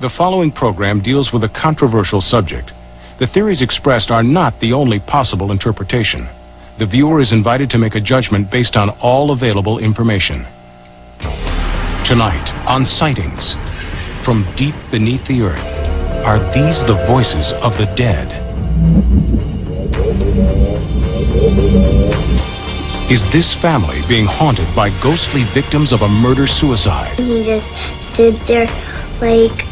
The following program deals with a controversial subject. The theories expressed are not the only possible interpretation. The viewer is invited to make a judgment based on all available information. Tonight on Sightings, from deep beneath the earth, are these the voices of the dead? Is this family being haunted by ghostly victims of a murder-suicide? He just stood there like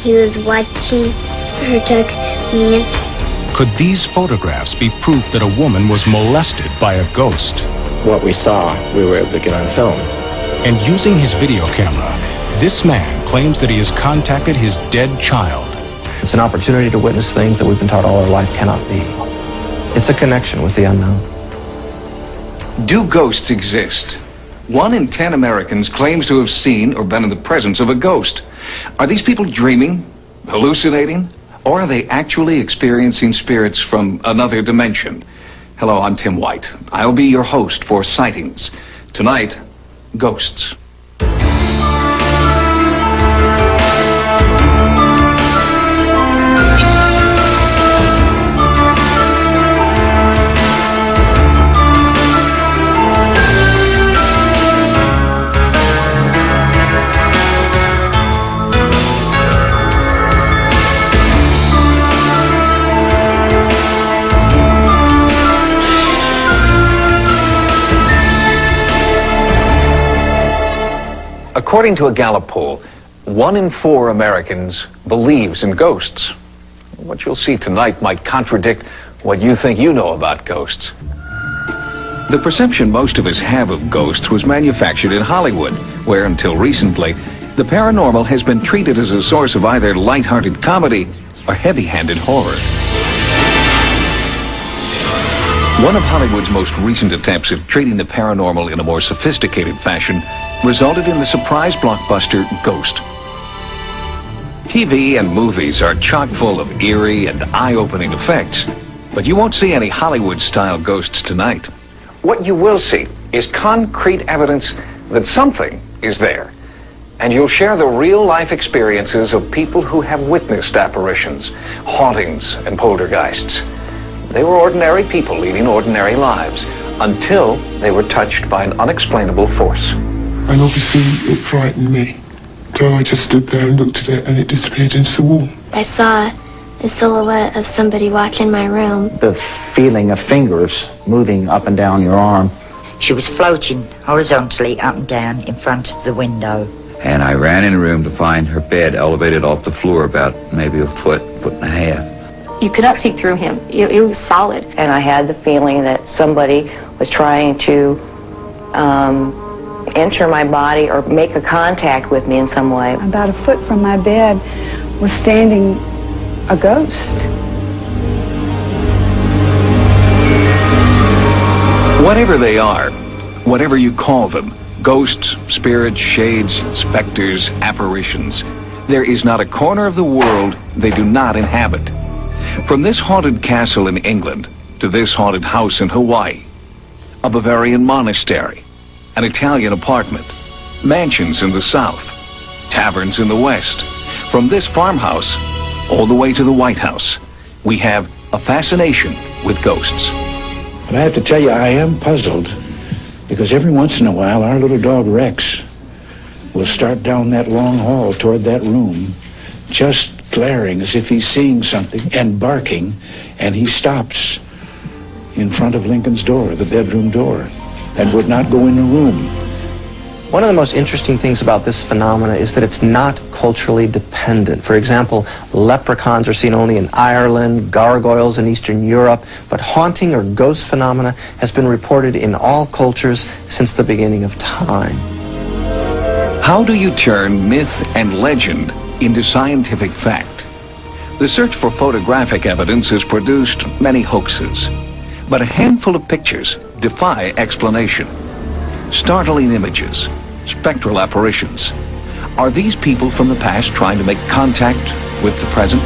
he was watching her tuck me in. Could these photographs be proof that a woman was molested by a ghost? What we saw, we were able to get on film. And using his video camera, this man claims that he has contacted his dead child. It's an opportunity to witness things that we've been taught all our life cannot be. It's a connection with the unknown. Do ghosts exist? 1 in 10 Americans claims to have seen or been in the presence of a ghost. Are these people dreaming, hallucinating, or are they actually experiencing spirits from another dimension? Hello, I'm Tim White. I'll be your host for Sightings. Tonight, ghosts. According to a Gallup poll, 1 in 4 Americans believes in ghosts. What you'll see tonight might contradict what you think you know about ghosts. The perception most of us have of ghosts was manufactured in Hollywood, where until recently, the paranormal has been treated as a source of either light-hearted comedy or heavy-handed horror. One of Hollywood's most recent attempts at treating the paranormal in a more sophisticated fashion resulted in the surprise blockbuster Ghost. TV and movies are chock full of eerie and eye-opening effects, but you won't see any Hollywood-style ghosts tonight. What you will see is concrete evidence that something is there, and you'll share the real-life experiences of people who have witnessed apparitions, hauntings, and poltergeists. They were ordinary people leading ordinary lives until they were touched by an unexplainable force. And obviously it frightened me. So I just stood there and looked at it and it disappeared into the wall. I saw a silhouette of somebody watching my room. The feeling of fingers moving up and down your arm. She was floating horizontally up and down in front of the window. And I ran in the room to find her bed elevated off the floor about maybe a foot and a half. You could not see through him. It was solid. And I had the feeling that somebody was trying to enter my body or make a contact with me in some way. About a foot from my bed was standing a ghost. Whatever they are, whatever you call them, ghosts, spirits, shades, specters, apparitions, there is not a corner of the world they do not inhabit. From this haunted castle in England to this haunted house in Hawaii, a Bavarian monastery, an Italian apartment, mansions in the south, taverns in the west. From this farmhouse all the way to the White House, we have a fascination with ghosts. But I have to tell you, I am puzzled because every once in a while our little dog Rex will start down that long hall toward that room, just glaring as if he's seeing something and barking, and he stops in front of Lincoln's door, the bedroom door, and would not go in the room. One of the most interesting things about this phenomena is that it's not culturally dependent. For example, leprechauns are seen only in Ireland, gargoyles in Eastern Europe, but haunting or ghost phenomena has been reported in all cultures since the beginning of time. How do you turn myth and legend into scientific fact? The search for photographic evidence has produced many hoaxes, but a handful of pictures defy explanation. Startling images, spectral apparitions. Are these people from the past trying to make contact with the present?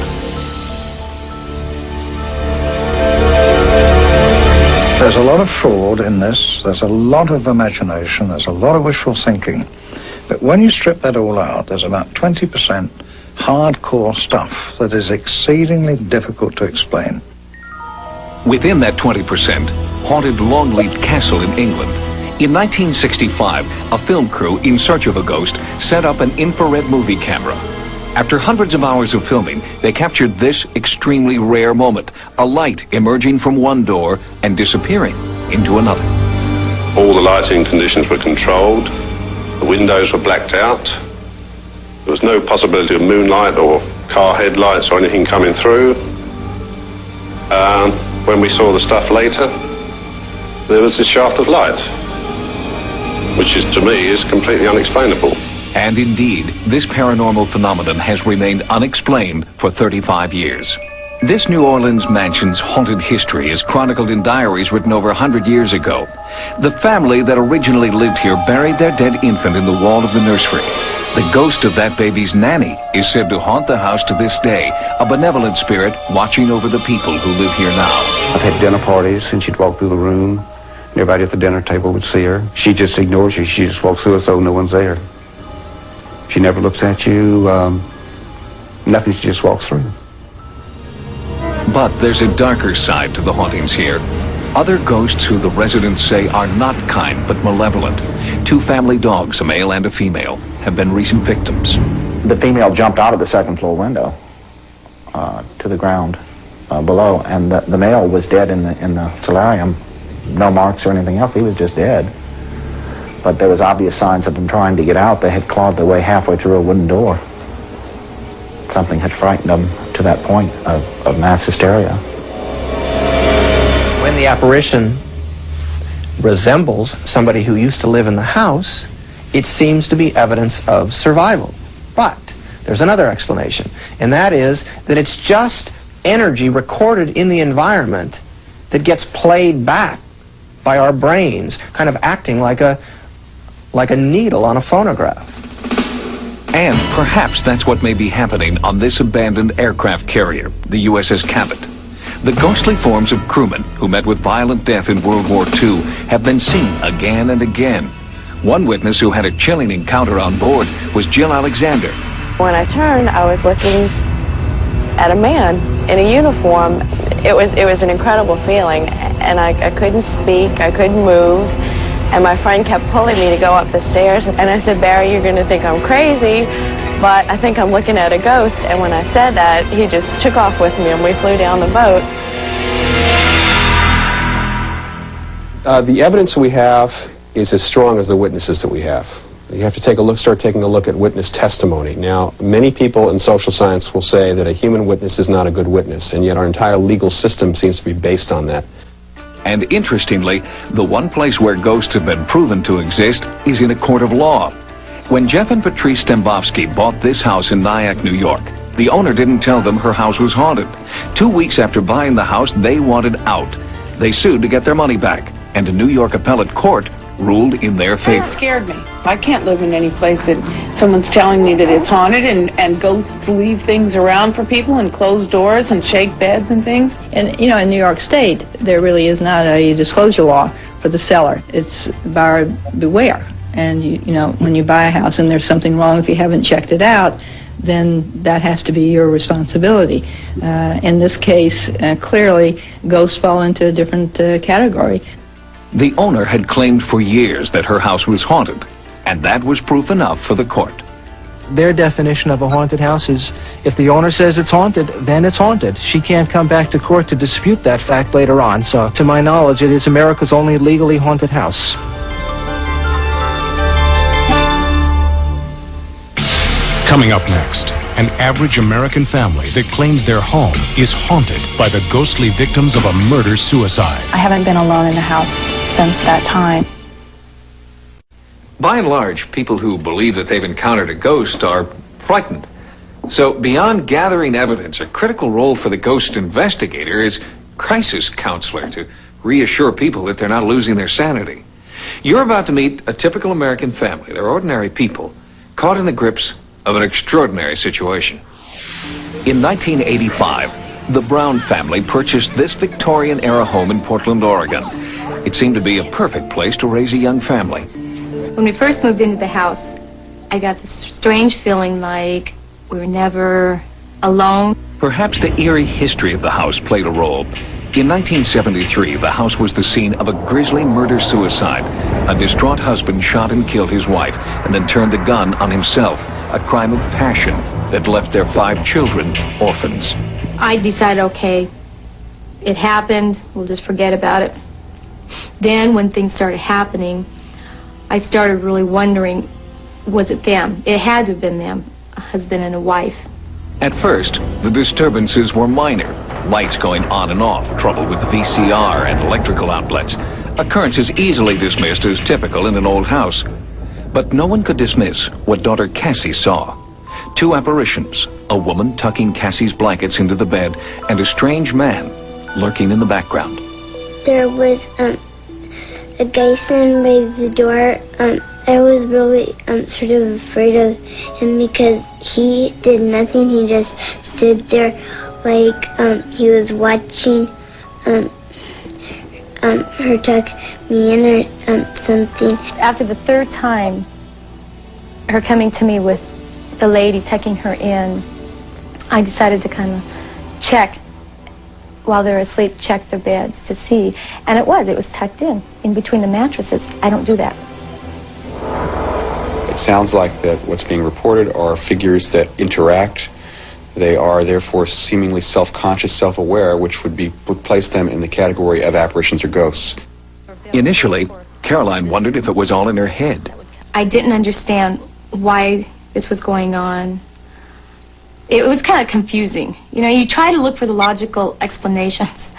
There's a lot of fraud in this, there's a lot of imagination, there's a lot of wishful thinking. But when you strip that all out, there's about 20% hardcore stuff that is exceedingly difficult to explain. Within that 20%, haunted Longleat Castle in England. In 1965, a film crew in search of a ghost set up an infrared movie camera. After hundreds of hours of filming, they captured this extremely rare moment, a light emerging from one door and disappearing into another. All the lighting conditions were controlled, the windows were blacked out, there was no possibility of moonlight or car headlights or anything coming through. When we saw the stuff later, there was this shaft of light, which is, to me, is completely unexplainable. And indeed, this paranormal phenomenon has remained unexplained for 35 years. This New Orleans mansion's haunted history is chronicled in diaries written over 100 years ago. The family that originally lived here buried their dead infant in the wall of the nursery. The ghost of that baby's nanny is said to haunt the house to this day, a benevolent spirit watching over the people who live here now. I've had dinner parties and she'd walk through the room. Everybody at the dinner table would see her. She just ignores you. She just walks through as though no one's there. She never looks at you. Nothing, she just walks through. But there's a darker side to the hauntings here. Other ghosts who the residents say are not kind but malevolent. 2 family dogs, a male and a female, have been recent victims. The female jumped out of the second floor window to the ground below, and the male was dead in the solarium. No marks or anything else. He was just dead. But there was obvious signs of them trying to get out. They had clawed their way halfway through a wooden door. Something had frightened them to that point of mass hysteria. When the apparition resembles somebody who used to live in the house, it seems to be evidence of survival. But there's another explanation, and that is that it's just energy recorded in the environment that gets played back by our brains, kind of acting like a needle on a phonograph. And perhaps that's what may be happening on this abandoned aircraft carrier, the USS Cabot. The ghostly forms of crewmen who met with violent death in World War II have been seen again and again. One witness who had a chilling encounter on board was Jill Alexander. When I turned, I was looking at a man in a uniform. It was an incredible feeling, and I couldn't speak, I couldn't move, and my friend kept pulling me to go up the stairs, and I said, "Barry, you're going to think I'm crazy, but I think I'm looking at a ghost." And when I said that, he just took off with me, and we flew down the boat. The evidence we have is as strong as the witnesses that we have. You have to start taking a look at witness testimony. Now, many people in social science will say that a human witness is not a good witness, and yet our entire legal system seems to be based on that. And interestingly, the one place where ghosts have been proven to exist is in a court of law. When Jeff and Patrice Stembovsky bought this house in Nyack, New York, the owner didn't tell them her house was haunted. 2 weeks after buying the house, they wanted out. They sued to get their money back, and a New York appellate court ruled in their favor. It scared me. I can't live in any place that someone's telling me that it's haunted and ghosts leave things around for people and close doors and shake beds and things. And, you know, in New York State, there really is not a disclosure law for the seller. It's buyer beware. And, you know, when you buy a house and there's something wrong, if you haven't checked it out, then that has to be your responsibility. In this case, clearly, ghosts fall into a different category. The owner had claimed for years that her house was haunted, and that was proof enough for the court. Their definition of a haunted house is if the owner says it's haunted, then it's haunted. She can't come back to court to dispute that fact later on. So, to my knowledge, it is America's only legally haunted house. Coming up next, an average American family that claims their home is haunted by the ghostly victims of a murder-suicide. I haven't been alone in the house since that time. By and large, people who believe that they've encountered a ghost are frightened. So beyond gathering evidence, a critical role for the ghost investigator is crisis counselor to reassure people that they're not losing their sanity. You're about to meet a typical American family. They're ordinary people caught in the grips of an extraordinary situation. In 1985, the Brown family purchased this Victorian-era home in Portland, Oregon. It seemed to be a perfect place to raise a young family. When we first moved into the house, I got this strange feeling like We were never alone. Perhaps the eerie history of the house played a role. In 1973, the house was the scene of a grisly murder-suicide. A distraught husband shot and killed his wife and then turned the gun on himself, a crime of passion that left their 5 children orphans. I decided, okay, it happened, we'll just forget about it. Then when things started happening, I started really wondering, was it them? It had to have been them, a husband and a wife. At first, the disturbances were minor. Lights going on and off, trouble with the VCR and electrical outlets. Occurrences easily dismissed as typical in an old house. But no one could dismiss what daughter Cassie saw. 2 apparitions, a woman tucking Cassie's blankets into the bed, and a strange man lurking in the background. There was a guy standing by the door. I was really sort of afraid of him because he did nothing. He just stood there like he was watching her tuck me in or something. After the 3rd time, her coming to me with the lady tucking her in, I decided to kind of check while they're asleep, check their beds to see. And it was tucked in between the mattresses. I don't do that. It sounds like that what's being reported are figures that interact. They are therefore seemingly self-conscious, self-aware, which would place them in the category of apparitions or ghosts. Initially, Caroline wondered if it was all in her head. I didn't understand why this was going on. It was kind of confusing. You know, you try to look for the logical explanations.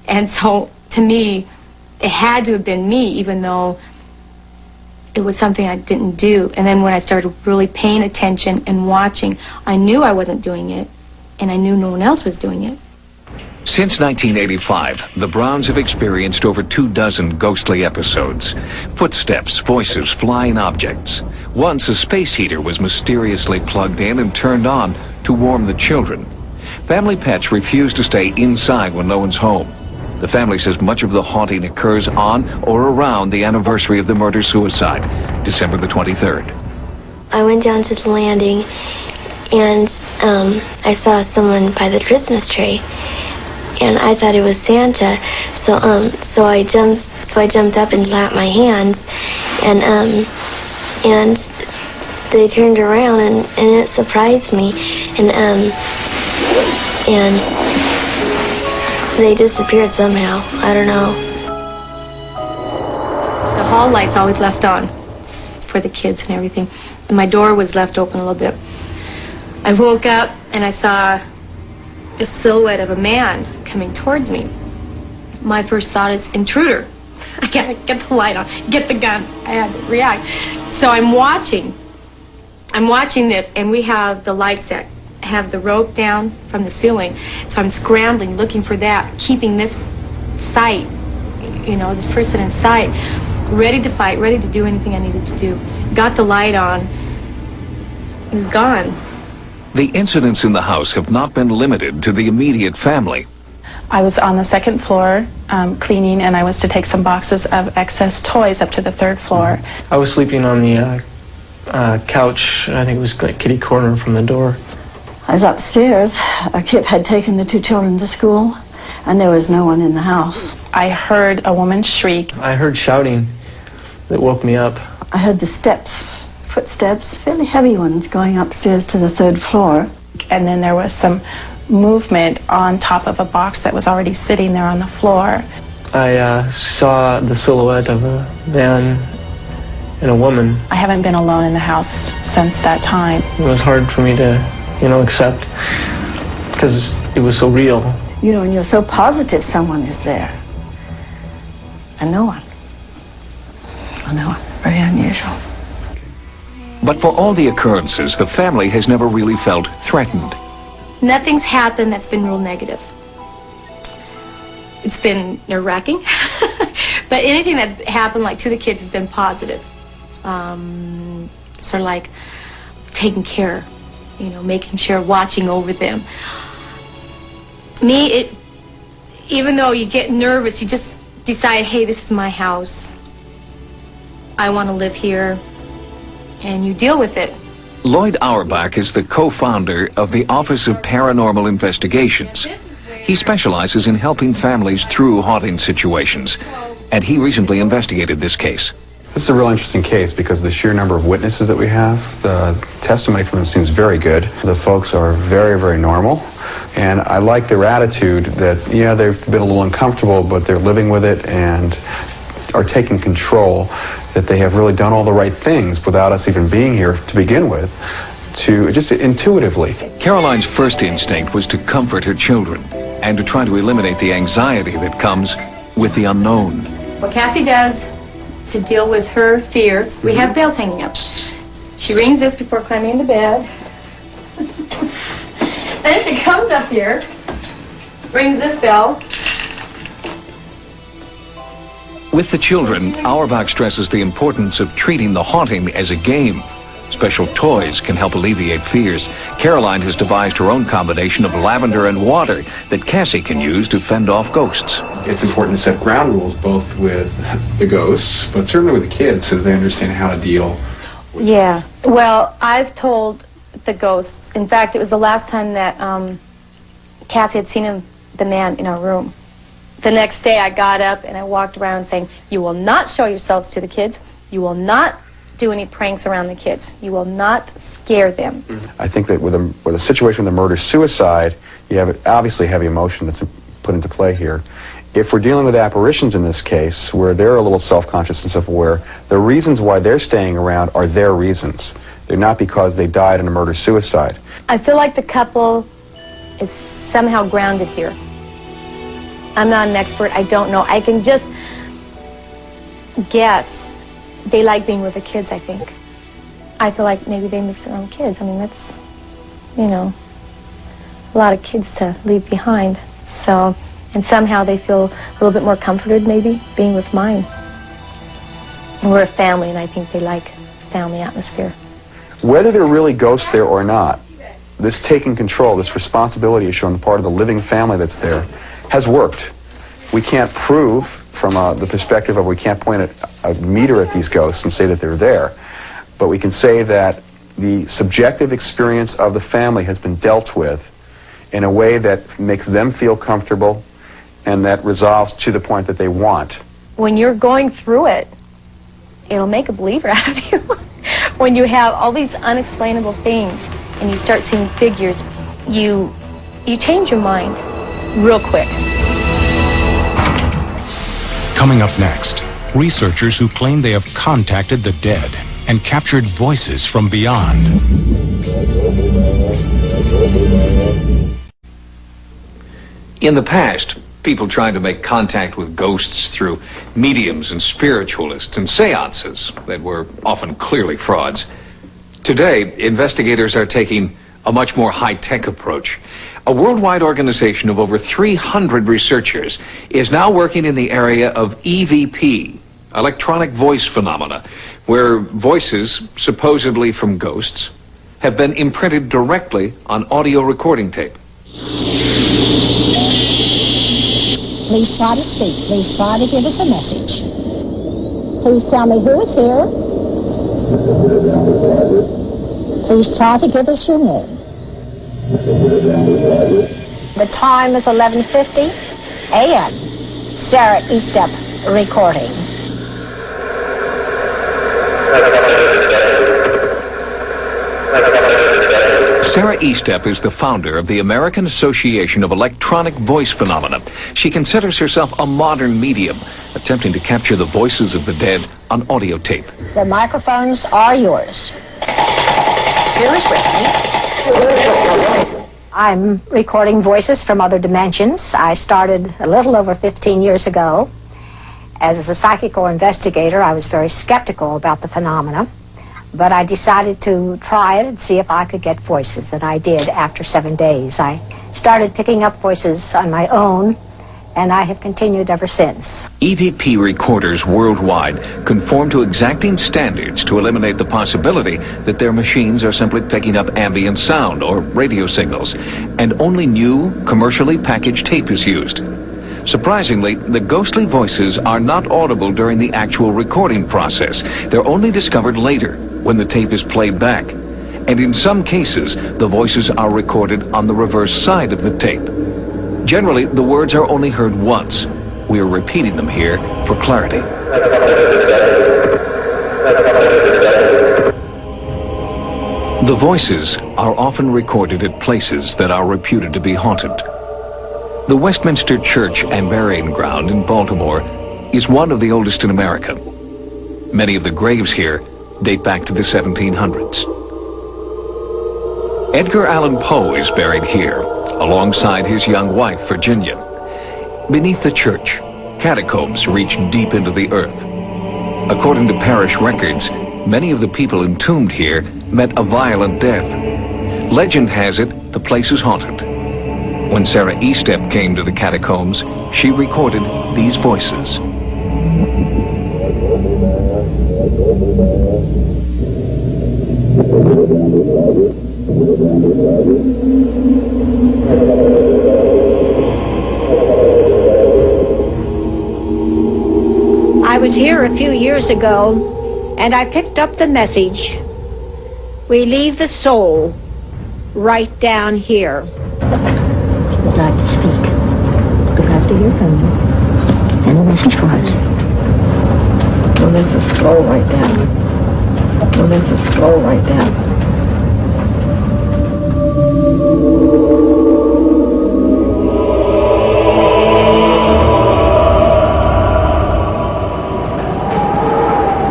And so, to me, it had to have been me, even though it was something I didn't do. And then when I started really paying attention and watching, I knew I wasn't doing it, and I knew no one else was doing it. Since 1985, the Browns have experienced over 24 ghostly episodes. Footsteps, voices, flying objects. Once a space heater was mysteriously plugged in and turned on to warm the children. Family pets refuse to stay inside when no one's home. The family says much of the haunting occurs on or around the anniversary of the murder-suicide, December the 23rd. I went down to the landing and I saw someone by the Christmas tree. And I thought it was Santa, so I jumped up and clapped my hands, and they turned around and it surprised me, and they disappeared somehow. I don't know. The hall light's always left on for the kids and everything, and my door was left open a little bit. I woke up and I saw the silhouette of a man coming towards me. My first thought is intruder. I gotta get the light on, get the guns. I had to react. So I'm watching this, and we have the lights that have the rope down from the ceiling. So I'm scrambling, looking for that, keeping this sight, you know, this person in sight, ready to fight, ready to do anything I needed to do. Got the light on. It was gone. The incidents in the house have not been limited to the immediate family. I was on the 2nd floor cleaning, and I was to take some boxes of excess toys up to the 3rd floor. I was sleeping on the couch. I think it was like kitty corner from the door. I was upstairs. Kip had taken the 2 children to school, and there was no one in the house. I heard a woman shriek. I heard shouting that woke me up. I heard the steps, footsteps, fairly heavy ones, going upstairs to the 3rd floor. And then there was some movement on top of a box that was already sitting there on the floor. I saw the silhouette of a man and a woman. I haven't been alone in the house since that time. It was hard for me to, accept, because it was so real. You know, and you're so positive someone is there. And no one. Oh, no one. Very unusual. But for all the occurrences, the family has never really felt threatened. Nothing's happened that's been real negative. It's been nerve-wracking, but anything that's happened, like, to the kids has been positive. Sort of like taking care, making sure, watching over them. Me, even though you get nervous, you just decide, hey, this is my house. I want to live here, and you deal with it. Lloyd Auerbach is the co-founder of the Office of Paranormal Investigations. He specializes in helping families through haunting situations, and he recently investigated this case. This is a real interesting case because of the sheer number of witnesses that we have. The testimony from them seems very good. The folks are very, very normal. And I like their attitude that, yeah, they've been a little uncomfortable, but they're living with it and are taking control, that they have really done all the right things without us even being here to begin with, to just intuitively. Caroline's first instinct was to comfort her children and to try to eliminate the anxiety that comes with the unknown. What Cassie does to deal with her fear, we have bells hanging up. She rings this before climbing into bed. Then she comes up here, rings this bell. With the children, Auerbach stresses the importance of treating the haunting as a game. Special toys can help alleviate fears. Caroline has devised her own combination of lavender and water that Cassie can use to fend off ghosts. It's important to set ground rules both with the ghosts, but certainly with the kids so that they understand how to deal with Yeah, well, I've told the ghosts. In fact, it was the last time that Cassie had seen the man in our room. The next day I got up and I walked around saying, you will not show yourselves to the kids. You will not do any pranks around the kids. You will not scare them. I think that with a situation with a murder-suicide, you have obviously heavy emotion that's put into play here. If we're dealing with apparitions in this case, where they're a little self-conscious and self-aware, the reasons why they're staying around are their reasons. They're not because they died in a murder-suicide. I feel like the couple is somehow grounded here. I'm not an expert. I don't know. I can just guess. They like being with the kids, I think. I feel like maybe they miss their own kids. I mean, that's, you know, a lot of kids to leave behind. So, and somehow they feel a little bit more comforted, maybe, being with mine. We're a family, and I think they like family atmosphere. Whether there are really ghosts there or not, this taking control, this responsibility issue on the part of the living family that's there, has worked. We can't prove from the perspective of, we can't point a meter at these ghosts and say that they're there, but we can say that the subjective experience of the family has been dealt with in a way that makes them feel comfortable and that resolves to the point that they want. When you're going through it, it'll make a believer out of you. When you have all these unexplainable things and you start seeing figures, you change your mind real quick. Coming up next, researchers who claim they have contacted the dead and captured voices from beyond. In the past, people tried to make contact with ghosts through mediums and spiritualists and seances that were often clearly frauds. Today, investigators are taking a much more high-tech approach. A worldwide organization of over 300 researchers is now working in the area of EVP, electronic voice phenomena, where voices, supposedly from ghosts, have been imprinted directly on audio recording tape. Please try to speak. Please try to give us a message. Please tell me who is here. Please try to give us your name. The time is 11:50 a.m. Sarah Estep recording. Sarah Estep is the founder of the American Association of Electronic Voice Phenomena. She considers herself a modern medium, attempting to capture the voices of the dead on audio tape. The microphones are yours. Here is with me. I'm recording voices from other dimensions. I started a little over 15 years ago. As a psychical investigator, I was very skeptical about the phenomena, but I decided to try it and see if I could get voices, and I did after 7 days. I started picking up voices on my own, and I have continued ever since. EVP recorders worldwide conform to exacting standards to eliminate the possibility that their machines are simply picking up ambient sound or radio signals, and only new, commercially packaged tape is used. Surprisingly, the ghostly voices are not audible during the actual recording process. They're only discovered later, when the tape is played back. And in some cases, the voices are recorded on the reverse side of the tape. Generally, the words are only heard once. We are repeating them here for clarity. The voices are often recorded at places that are reputed to be haunted. The Westminster Church and Burying Ground in Baltimore is one of the oldest in America. Many of the graves here date back to the 1700s. Edgar Allan Poe is buried here, alongside his young wife, Virginia. Beneath the church, catacombs reach deep into the earth. According to parish records, many of the people entombed here met a violent death. Legend has it the place is haunted. When Sarah Estep came to the catacombs, she recorded these voices. I was here a few years ago, and I picked up the message. We leave the soul right down here. Would like to speak. Would like to hear from you. Any message for us? Well, there's a skull right down. Well, there's a skull right down.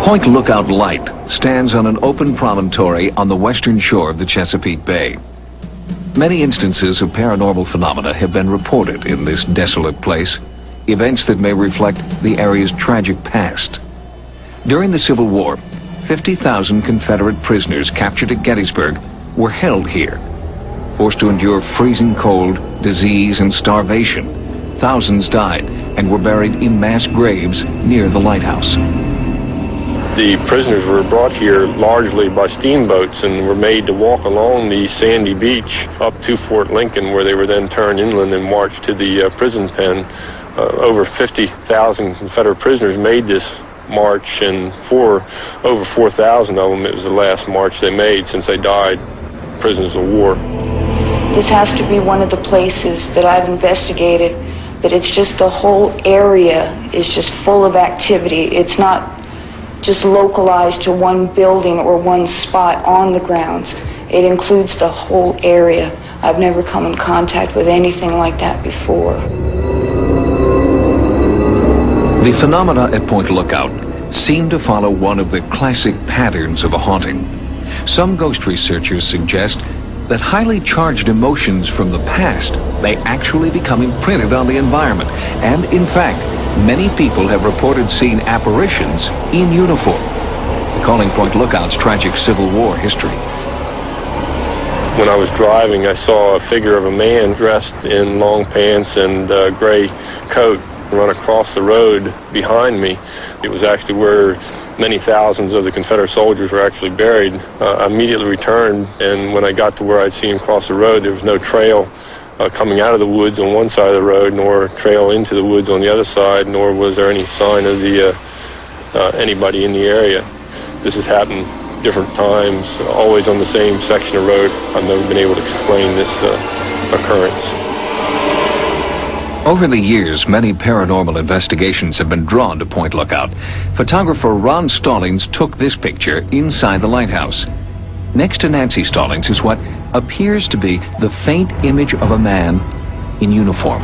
Point Lookout Light stands on an open promontory on the western shore of the Chesapeake Bay. Many instances of paranormal phenomena have been reported in this desolate place, events that may reflect the area's tragic past. During the Civil War, 50,000 Confederate prisoners captured at Gettysburg were held here. Forced to endure freezing cold, disease, and starvation, thousands died and were buried in mass graves near the lighthouse. The prisoners were brought here largely by steamboats and were made to walk along the sandy beach up to Fort Lincoln, where they were then turned inland and marched to the prison pen. Over 50,000 Confederate prisoners made this march, and for over 4,000 of them, it was the last march they made since they died prisoners of war. This has to be one of the places that I've investigated that it's just the whole area is just full of activity. It's not just localized to one building or one spot on the grounds. It includes the whole area. I've never come in contact with anything like that before. The phenomena at Point Lookout seem to follow one of the classic patterns of a haunting. Some ghost researchers suggest that highly charged emotions from the past may actually become imprinted on the environment, and in fact, many people have reported seeing apparitions in uniform, recalling Point Lookout's tragic Civil War history. When I was driving, I saw a figure of a man dressed in long pants and a gray coat run across the road behind me. It was actually where many thousands of the Confederate soldiers were actually buried. I immediately returned, and when I got to where I'd seen him cross the road, there was no trail coming out of the woods on one side of the road, nor trail into the woods on the other side, nor was there any sign of the anybody in the area. This has happened different times, always on the same section of road. I've never been able to explain this occurrence. Over the years, many paranormal investigations have been drawn to Point Lookout. Photographer Ron Stallings took this picture inside the lighthouse. Next to Nancy Stallings is what appears to be the faint image of a man in uniform.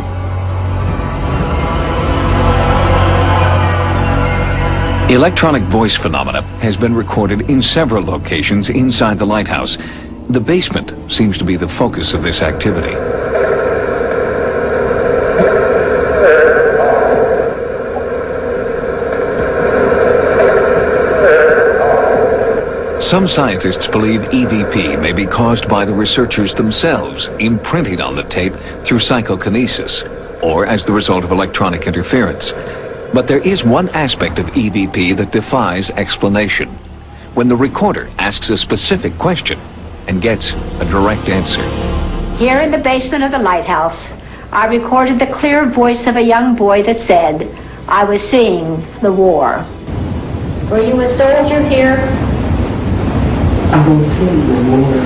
Electronic voice phenomena has been recorded in several locations inside the lighthouse. The basement seems to be the focus of this activity. Some scientists believe EVP may be caused by the researchers themselves imprinting on the tape through psychokinesis, or as the result of electronic interference. But there is one aspect of EVP that defies explanation: when the recorder asks a specific question and gets a direct answer. Here in the basement of the lighthouse, I recorded the clear voice of a young boy that said, "I was seeing the war." Were you a soldier here? I won't see you no more.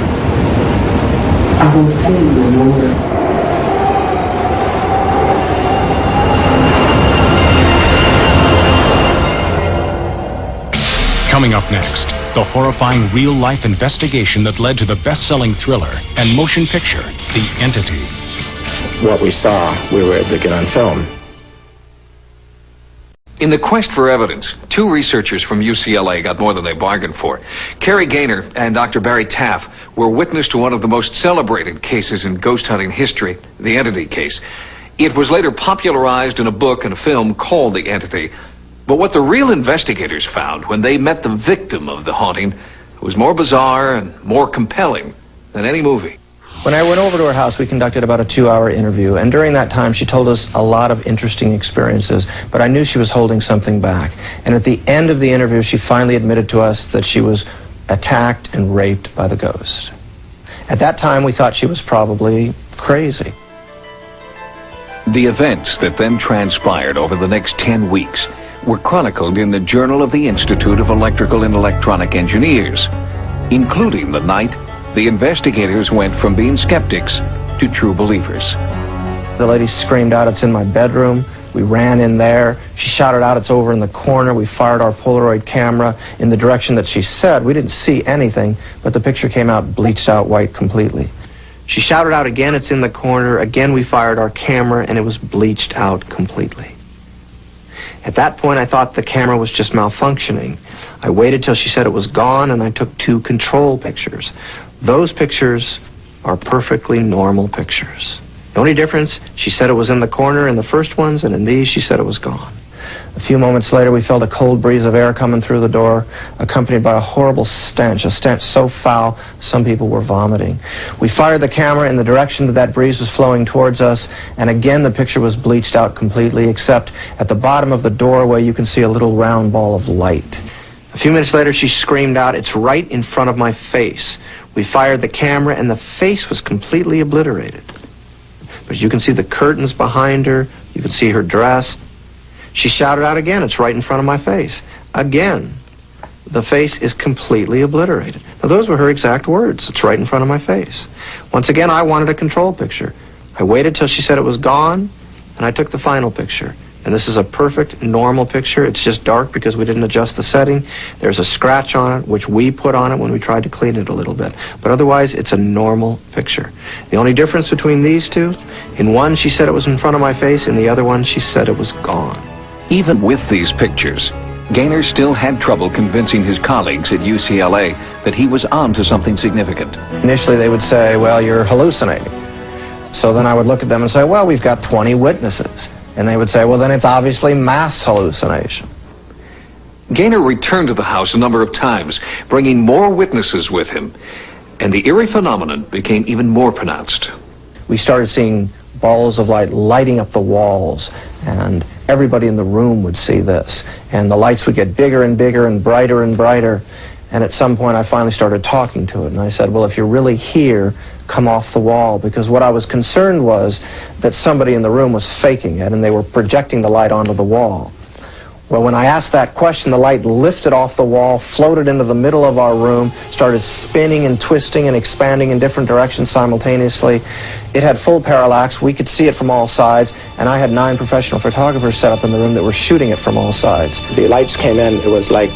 I won't see you no more. Coming up next, the horrifying real-life investigation that led to the best-selling thriller and motion picture, The Entity. What we saw, we were able to get on film. In the quest for evidence, two researchers from UCLA got more than they bargained for. Carrie Gaynor and Dr. Barry Taff were witness to one of the most celebrated cases in ghost hunting history, the Entity case. It was later popularized in a book and a film called The Entity. But what the real investigators found when they met the victim of the haunting was more bizarre and more compelling than any movie. When I went over to her house, we conducted about a 2-hour interview, and during that time she told us a lot of interesting experiences, but I knew she was holding something back. And at the end of the interview, she finally admitted to us that she was attacked and raped by the ghost. At that time, we thought she was probably crazy. The events that then transpired over the next 10 weeks were chronicled in the Journal of the Institute of Electrical and Electronic Engineers, including the night the investigators went from being skeptics to true believers. The lady screamed out, "It's in my bedroom." We ran in there. She shouted out, "It's over in the corner." We fired our Polaroid camera in the direction that she said. We didn't see anything, but the picture came out bleached out white completely. She shouted out again, "It's in the corner." Again, we fired our camera, and it was bleached out completely. At that point, I thought the camera was just malfunctioning. I waited till she said it was gone, and I took 2 control pictures. Those pictures are perfectly normal pictures. The only difference, she said it was in the corner in the first ones, and in these, she said it was gone. A few moments later, we felt a cold breeze of air coming through the door, accompanied by a horrible stench, a stench so foul, some people were vomiting. We fired the camera in the direction that that breeze was flowing towards us, and again, the picture was bleached out completely, except at the bottom of the doorway, you can see a little round ball of light. A few minutes later, she screamed out, "It's right in front of my face." We fired the camera, and the face was completely obliterated. But you can see the curtains behind her. You can see her dress. She shouted out again, "It's right in front of my face." Again, the face is completely obliterated. Now, those were her exact words. "It's right in front of my face." Once again, I wanted a control picture. I waited till she said it was gone, and I took the final picture. And this is a perfect, normal picture. It's just dark because we didn't adjust the setting. There's a scratch on it, which we put on it when we tried to clean it a little bit. But otherwise, it's a normal picture. The only difference between these two, in one, she said it was in front of my face. In the other one, she said it was gone. Even with these pictures, Gaynor still had trouble convincing his colleagues at UCLA that he was onto something significant. Initially, they would say, "Well, you're hallucinating." So then I would look at them and say, "Well, we've got 20 witnesses." And they would say, "Well, then it's obviously mass hallucination." Gaynor returned to the house a number of times, bringing more witnesses with him, and the eerie phenomenon became even more pronounced. We started seeing balls of light lighting up the walls, and everybody in the room would see this. And the lights would get bigger and bigger and brighter and brighter. And at some point, I finally started talking to it. And I said, "Well, if you're really here, come off the wall," because what I was concerned was that somebody in the room was faking it, and they were projecting the light onto the wall. Well, when I asked that question, the light lifted off the wall, floated into the middle of our room, started spinning and twisting and expanding in different directions simultaneously. It had full parallax. We could see it from all sides, and I had 9 professional photographers set up in the room that were shooting it from all sides. The lights came in, it was like,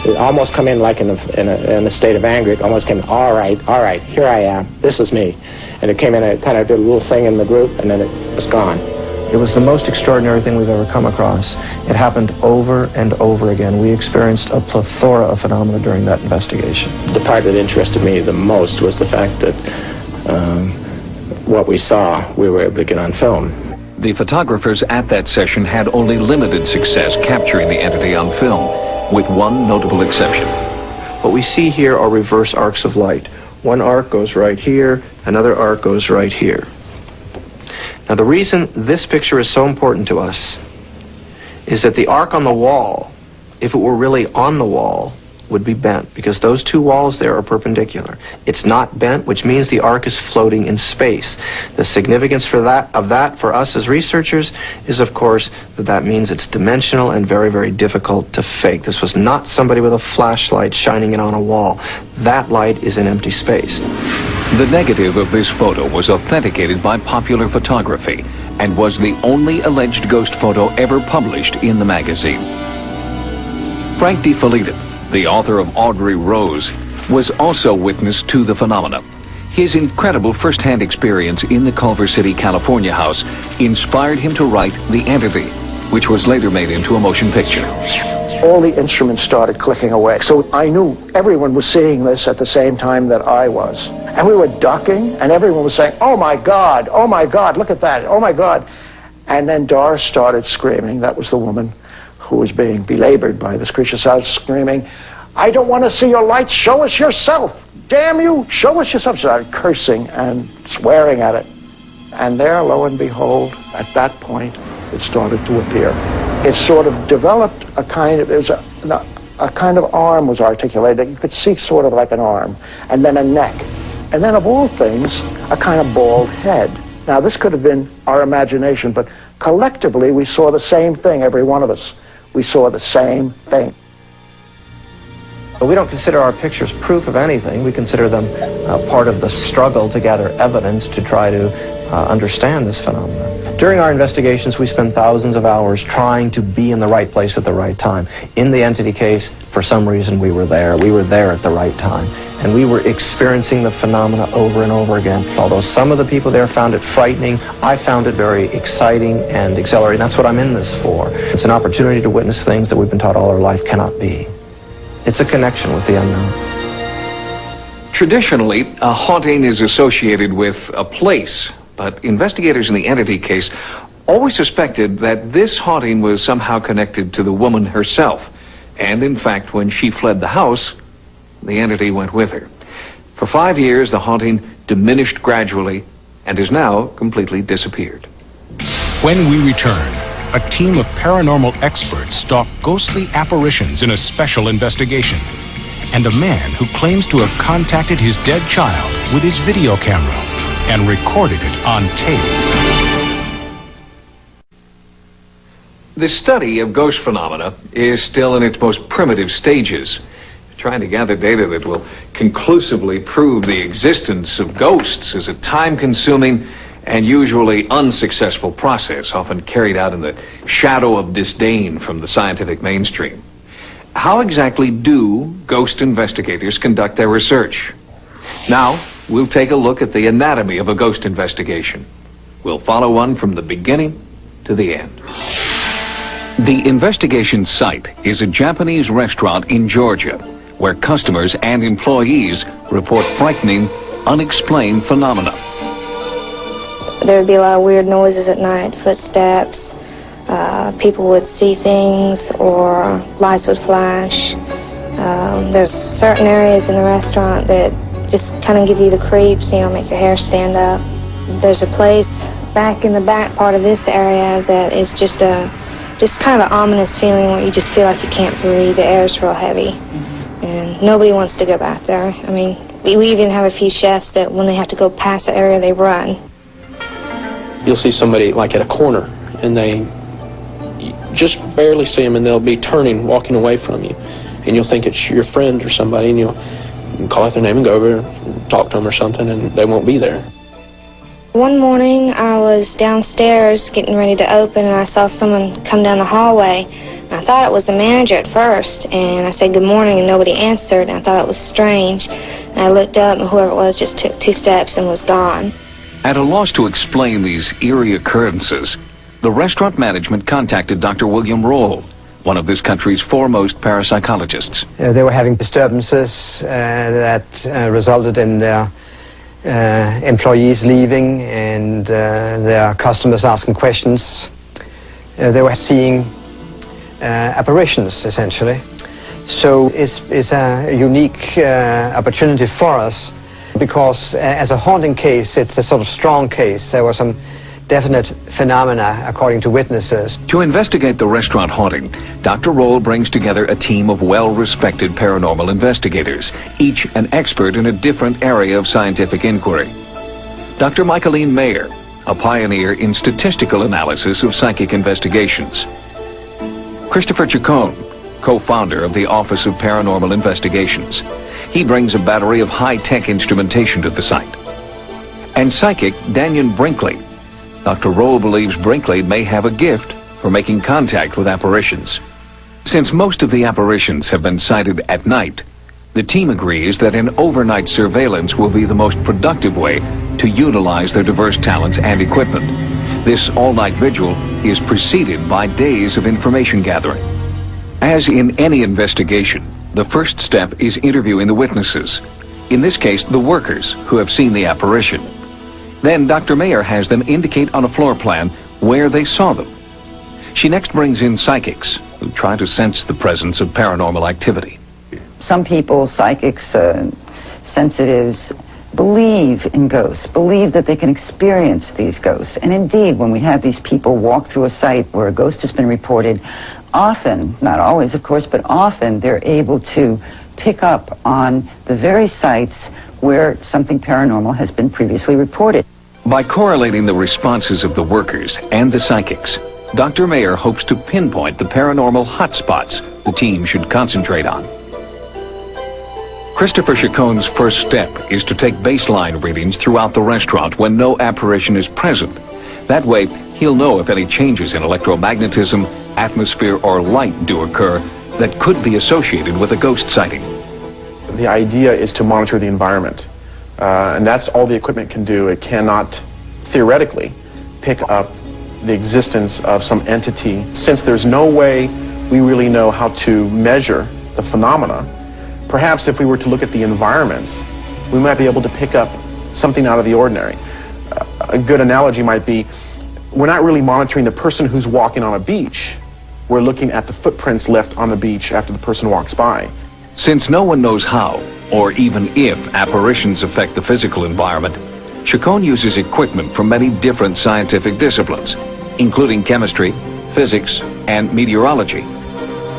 it almost come in like in a state of anger. It almost came, all right, here I am, this is me. And it came in, it kind of did a little thing in the group, and then it was gone. It was the most extraordinary thing we've ever come across. It happened over and over again. We experienced a plethora of phenomena during that investigation. The part that interested me the most was the fact that what we saw, we were able to get on film. The photographers at that session had only limited success capturing the entity on film, with one notable exception. What we see here are reverse arcs of light. One arc goes right here, another arc goes right here. Now, the reason this picture is so important to us is that the arc on the wall, if it were really on the wall, would be bent because those two walls there are perpendicular. It's not bent, which means the ark is floating in space. The significance for that for us as researchers is, of course, that means it's dimensional and very, very difficult to fake. This was not somebody with a flashlight shining it on a wall. That light is in empty space. The negative of this photo was authenticated by Popular Photography and was the only alleged ghost photo ever published in the magazine. Frank DiFelitta, the author of Audrey Rose, was also witness to the phenomena. His incredible first-hand experience in the Culver City, California house inspired him to write The Entity, which was later made into a motion picture. All the instruments started clicking away. So I knew everyone was seeing this at the same time that I was. And we were ducking, and everyone was saying, oh my God, look at that, oh my God. And then Doris started screaming. That was the woman who was being belabored by this creature, started screaming, I don't want to see your lights, show us yourself. Damn you, show us yourself. She started cursing and swearing at it. And there, lo and behold, at that point, it started to appear. It sort of developed a kind of, a kind of arm was articulated. You could see sort of like an arm, and then a neck. And then of all things, a kind of bald head. Now this could have been our imagination, but collectively we saw the same thing, every one of us. We saw the same thing. But we don't consider our pictures proof of anything. We consider them part of the struggle to gather evidence to try to understand this phenomenon. During our investigations, we spend thousands of hours trying to be in the right place at the right time. In the Entity case, for some reason, we were there. We were there at the right time. And we were experiencing the phenomena over and over again. Although some of the people there found it frightening, I found it very exciting and exhilarating. That's what I'm in this for. It's an opportunity to witness things that we've been taught all our life cannot be. It's a connection with the unknown. Traditionally, a haunting is associated with a place, but investigators in the Entity case always suspected that this haunting was somehow connected to the woman herself. And in fact, when she fled the house, the Entity went with her. For 5 years, the haunting diminished gradually and has now completely disappeared. When we return, a team of paranormal experts stalk ghostly apparitions in a special investigation. And a man who claims to have contacted his dead child with his video camera and recorded it on tape. The study of ghost phenomena is still in its most primitive stages. Trying to gather data that will conclusively prove the existence of ghosts is a time-consuming and usually unsuccessful process, often carried out in the shadow of disdain from the scientific mainstream. How exactly do ghost investigators conduct their research? Now, we'll take a look at the anatomy of a ghost investigation. We'll follow one from the beginning to the end. The investigation site is a Japanese restaurant in Georgia, where customers and employees report frightening, unexplained phenomena. There would be a lot of weird noises at night, footsteps, people would see things, or lights would flash. There's certain areas in the restaurant that just kind of give you the creeps, make your hair stand up. There's a place back in the back part of this area that is just kind of an ominous feeling where you just feel like you can't breathe. The air's real heavy, and nobody wants to go back there. I mean, we even have a few chefs that when they have to go past the area, they run. You'll see somebody like at a corner, and you just barely see them, and they'll be turning, walking away from you, and you'll think it's your friend or somebody, and you'll call out their name and go over and talk to them or something, and they won't be there. One morning, I was downstairs getting ready to open, and I saw someone come down the hallway. And I thought it was the manager at first, and I said good morning, and nobody answered, and I thought it was strange. And I looked up, and whoever it was just took 2 steps and was gone. At a loss to explain these eerie occurrences, the restaurant management contacted Dr. William Roll, one of this country's foremost parapsychologists. They were having disturbances that resulted in their employees leaving and their customers asking questions. They were seeing apparitions, essentially. So it's a unique opportunity for us, because as a haunting case, it's a sort of strong case. There were some definite phenomena, according to witnesses. To investigate the restaurant haunting, Dr. Roll brings together a team of well-respected paranormal investigators, each an expert in a different area of scientific inquiry. Dr. Michaeline Mayer, a pioneer in statistical analysis of psychic investigations. Christopher Chacon, co-founder of the Office of Paranormal Investigations. He brings a battery of high-tech instrumentation to the site. And psychic Daniel Brinkley. Dr. Roll believes Brinkley may have a gift for making contact with apparitions. Since most of the apparitions have been sighted at night, the team agrees that an overnight surveillance will be the most productive way to utilize their diverse talents and equipment. This all-night vigil is preceded by days of information gathering. As in any investigation, the first step is interviewing the witnesses, in this case the workers who have seen the apparition. Then Dr. Mayer has them indicate on a floor plan where they saw them. She next brings in psychics who try to sense the presence of paranormal activity. Some people, psychics, sensitives, believe in ghosts, believe that they can experience these ghosts. And indeed, when we have these people walk through a site where a ghost has been reported, often, not always of course, but often they're able to pick up on the very sites where something paranormal has been previously reported. By correlating the responses of the workers and the psychics, Dr. Mayer hopes to pinpoint the paranormal hotspots the team should concentrate on. Christopher Chacon's first step is to take baseline readings throughout the restaurant when no apparition is present. That way, he'll know if any changes in electromagnetism, atmosphere, or light do occur that could be associated with a ghost sighting. The idea is to monitor the environment, and that's all the equipment can do. It cannot, theoretically, pick up the existence of some entity. Since there's no way we really know how to measure the phenomena, perhaps if we were to look at the environment, we might be able to pick up something out of the ordinary. A good analogy might be, we're not really monitoring the person who's walking on a beach. We're looking at the footprints left on the beach after the person walks by. Since no one knows how, or even if, apparitions affect the physical environment, Chacon uses equipment from many different scientific disciplines, including chemistry, physics, and meteorology.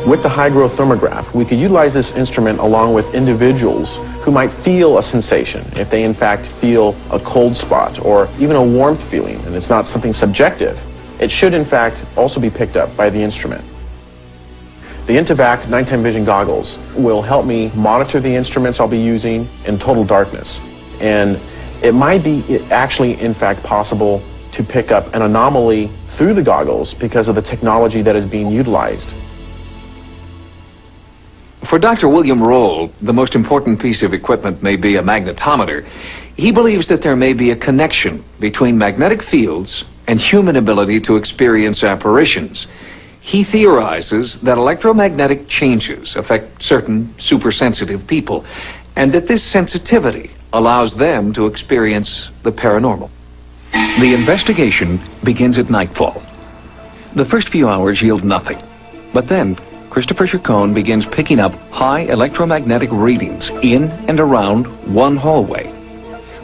With the high-growth thermograph, we could utilize this instrument along with individuals who might feel a sensation, if they in fact feel a cold spot or even a warmth feeling, and it's not something subjective. It should in fact also be picked up by the instrument. The Intivac nighttime vision goggles will help me monitor the instruments I'll be using in total darkness. And it might be actually in fact possible to pick up an anomaly through the goggles because of the technology that is being utilized. For Dr. William Roll, the most important piece of equipment may be a magnetometer. He believes that there may be a connection between magnetic fields and human ability to experience apparitions. He theorizes that electromagnetic changes affect certain supersensitive people, and that this sensitivity allows them to experience the paranormal. The investigation begins at nightfall. The first few hours yield nothing, but then Christopher Chacon begins picking up high electromagnetic readings in and around one hallway.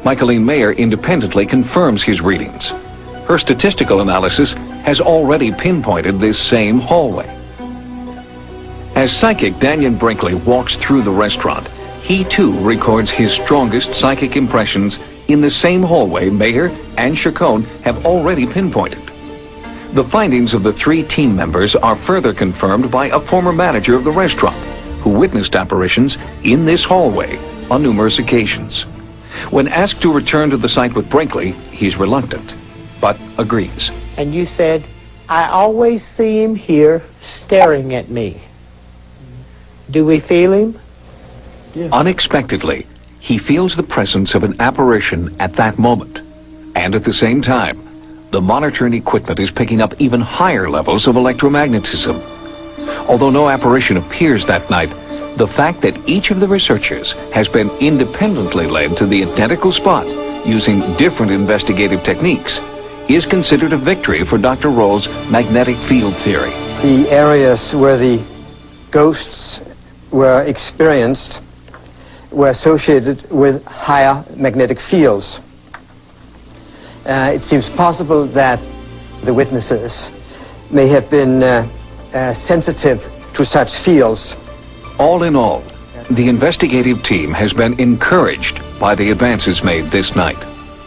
Michaeline Mayer independently confirms his readings. Her statistical analysis has already pinpointed this same hallway. As psychic Daniel Brinkley walks through the restaurant, he too records his strongest psychic impressions in the same hallway Mayer and Chacon have already pinpointed. The findings of the three team members are further confirmed by a former manager of the restaurant, who witnessed apparitions in this hallway on numerous occasions. When asked to return to the site with Brinkley, he's reluctant, but agrees. And you said, I always see him here staring at me. Do we feel him? Yeah. Unexpectedly, he feels the presence of an apparition at that moment, and at the same time, the monitoring equipment is picking up even higher levels of electromagnetism. Although no apparition appears that night, the fact that each of the researchers has been independently led to the identical spot using different investigative techniques is considered a victory for Dr. Roll's magnetic field theory. The areas where the ghosts were experienced were associated with higher magnetic fields. it seems possible that the witnesses may have been sensitive to such fields. All in all, the investigative team has been encouraged by the advances made this night.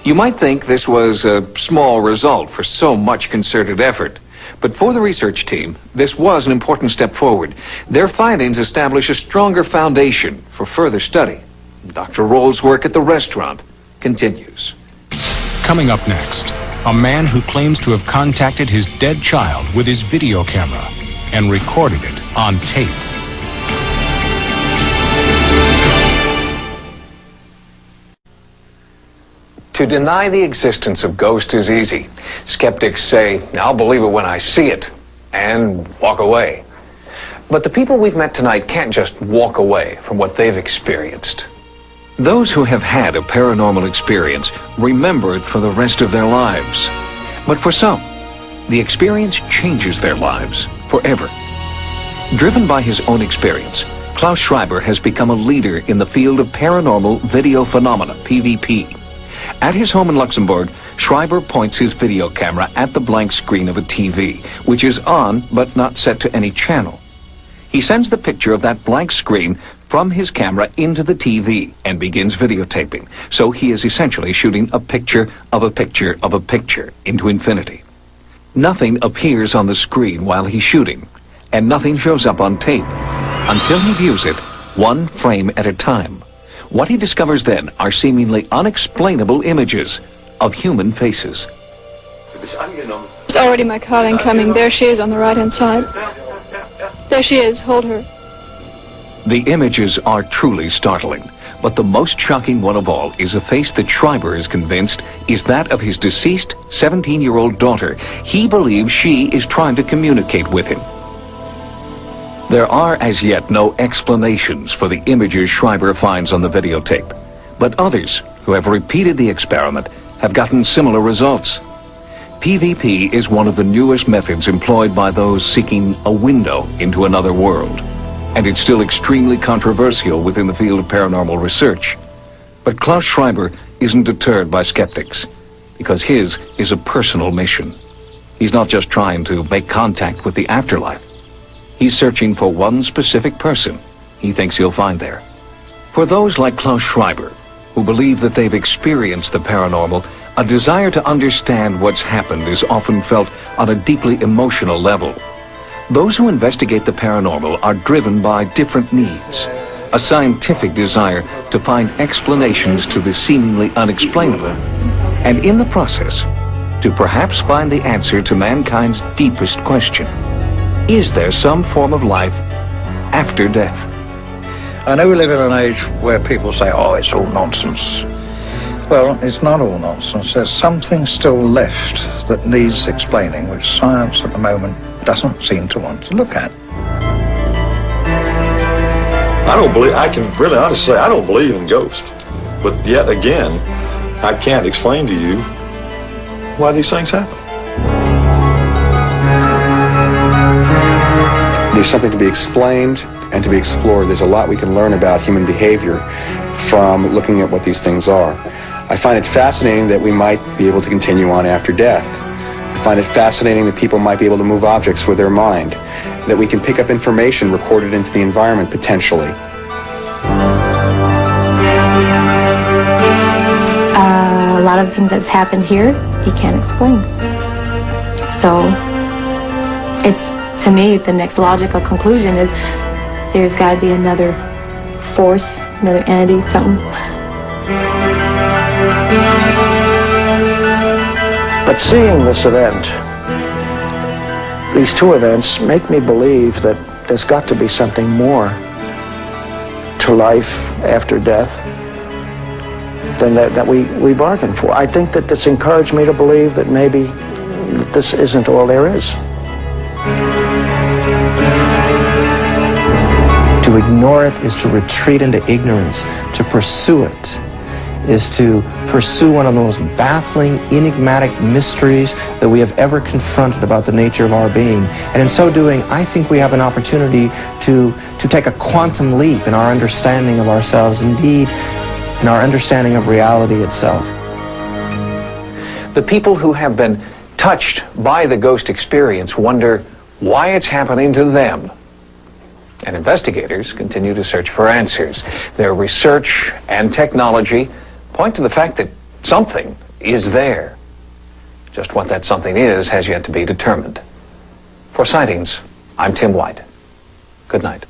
You might think this was a small result for so much concerted effort, but for the research team, this was an important step forward. Their findings establish a stronger foundation for further study. Dr. Roll's work at the restaurant continues. Coming up next, a man who claims to have contacted his dead child with his video camera and recorded it on tape. To deny the existence of ghosts is easy. Skeptics say, "I'll believe it when I see it," and walk away. But the people we've met tonight can't just walk away from what they've experienced. Those who have had a paranormal experience remember it for the rest of their lives. But for some, the experience changes their lives forever. Driven by his own experience, Klaus Schreiber has become a leader in the field of paranormal video phenomena, PVP. At his home in Luxembourg, Schreiber points his video camera at the blank screen of a TV, which is on but not set to any channel. He sends the picture of that blank screen from his camera into the TV and begins videotaping. So he is essentially shooting a picture of a picture of a picture into infinity. Nothing appears on the screen while he's shooting, and nothing shows up on tape until he views it one frame at a time. What he discovers then are seemingly unexplainable images of human faces. There's already my car incoming. There she is on the right-hand side. There she is. Hold her. The images are truly startling, but the most shocking one of all is a face that Schreiber is convinced is that of his deceased 17-year-old daughter. He believes she is trying to communicate with him. There are as yet no explanations for the images Schreiber finds on the videotape, but others who have repeated the experiment have gotten similar results. PVP is one of the newest methods employed by those seeking a window into another world, and it's still extremely controversial within the field of paranormal research. But Klaus Schreiber isn't deterred by skeptics, because his is a personal mission. He's not just trying to make contact with the afterlife. He's searching for one specific person he thinks he'll find there. For those like Klaus Schreiber, who believe that they've experienced the paranormal, a desire to understand what's happened is often felt on a deeply emotional level. Those who investigate the paranormal are driven by different needs. A scientific desire to find explanations to the seemingly unexplainable, and in the process, to perhaps find the answer to mankind's deepest question. Is there some form of life after death? I know we live in an age where people say, oh, it's all nonsense. Well, it's not all nonsense. There's something still left that needs explaining, which science at the moment doesn't seem to want to look at. I can really honestly say, I don't believe in ghosts. But yet again, I can't explain to you why these things happen. There's something to be explained and to be explored. There's a lot we can learn about human behavior from looking at what these things are. I find it fascinating that we might be able to continue on after death. I find it fascinating that people might be able to move objects with their mind, that we can pick up information recorded into the environment potentially. A lot of the things that's happened here, he can't explain. So it's, to me, the next logical conclusion is there's got to be another force, another entity, something. But seeing this event, these two events make me believe that there's got to be something more to life after death than that we bargained for. I think that it's encouraged me to believe that maybe this isn't all there is. To ignore it is to retreat into ignorance. To pursue it is to pursue one of the most baffling, enigmatic mysteries that we have ever confronted about the nature of our being. And in so doing, I think we have an opportunity to take a quantum leap in our understanding of ourselves, indeed, in our understanding of reality itself. The people who have been touched by the ghost experience wonder why it's happening to them. And investigators continue to search for answers. Their research and technology point to the fact that something is there. Just what that something is has yet to be determined. For Sightings, I'm Tim White. Good night.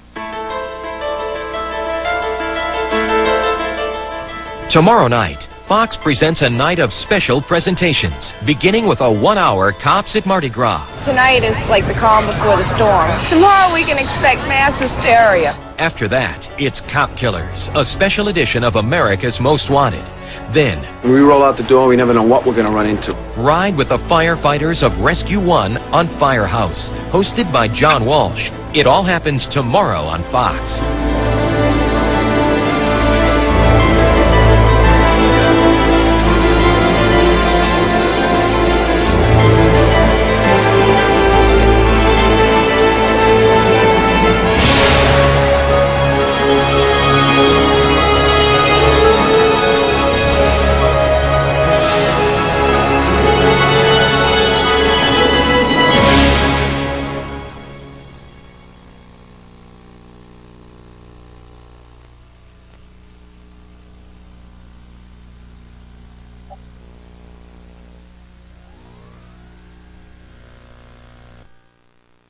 Tomorrow night, Fox presents a night of special presentations, beginning with a 1-hour Cops at Mardi Gras. Tonight is like the calm before the storm. Tomorrow we can expect mass hysteria. After that, it's Cop Killers, a special edition of America's Most Wanted. Then, When we roll out the door, we never know what we're going to run into. ride with the firefighters of Rescue 1 on Firehouse, hosted by John Walsh. It all happens tomorrow on Fox.